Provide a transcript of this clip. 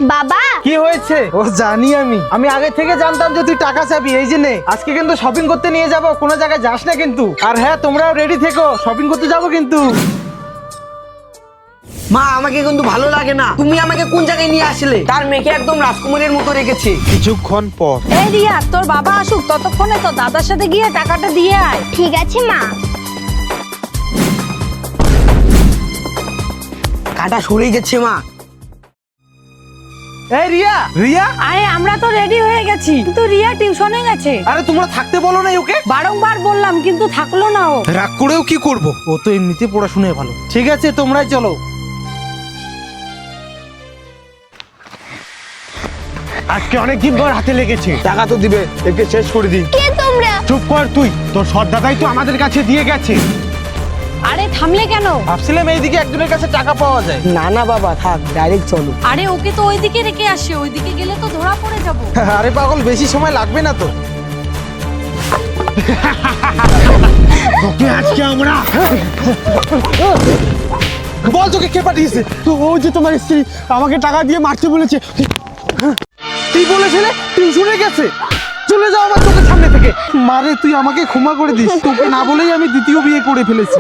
বাবা কি হয়েছে? ও জানি আমি আগে থেকে জানতাম যে তুই টাকা চাবি। এই যে নে, আজকে কিন্তু শপিং করতে নিয়ে যাব, কোনো জায়গায় যাস না কিন্তু। আর হ্যাঁ, তোমরাও রেডি থেকো, শপিং করতে যাবো কিন্তু। মা আমাকে কিন্তু ভালো লাগে না, তুমি আমাকে কোন জায়গায় নিয়ে আসলে? তার মেয়েকে একদম রাজকুমারের মতো রেখেছে। কিছুক্ষণ পর এই রিয়া, তোর বাবা আসুক ততক্ষণে তো দাদার সাথে গিয়ে টাকাটা দিয়ে আয়। ঠিক আছে মা। কাটা সরে গেছে মা। এই রিয়া, রিয়া, আরে আমরা তো রেডি হয়ে গেছি, কিন্তু রিয়া টিউশনে গেছে। আরে তোমরা থাকতে বলো না ওকে? বারংবার বললাম কিন্তু থাকলো না ও। রাগ করেও কি করব, ও তো এমনিতে পড়াশোনায় ভালো। ঠিক আছে, তোমরাই চলো। আজকে অনেকদিন পর হাতে লেগেছে, টাকা তো দিবে, একে শেষ করে দিই। কে তোমরা? চুপ কর তুই, তোর সর্দাদাই তো আমাদের কাছে দিয়ে গেছে। আরে থামলে কেন? ভাবছিলাম এইদিকে একজনের কাছে টাকা পাওয়া যায়। না না বাবা থাক, ডাইরেক্ট চলো। আরে ওকে তো ওইদিকে রেখে আসে, ওইদিকে গেলে তো ধরা পড়ে যাবো। আরে পাগল, বেশি সময় লাগবে না তো। তোকে আজকে আমরা বল তোকে কে পাঠিয়েছে? তো ও যে তোমার স্ত্রী আমাকে টাকা দিয়ে মারতে বলেছে। তুই বলেছিলে টিউশনে গেছে? চলে যাও আমার চোখের সামনে থেকে। মারে, তুই আমাকে ক্ষমা করে দিস, তোকে না বলেই আমি দ্বিতীয় বিয়ে করে ফেলেছি।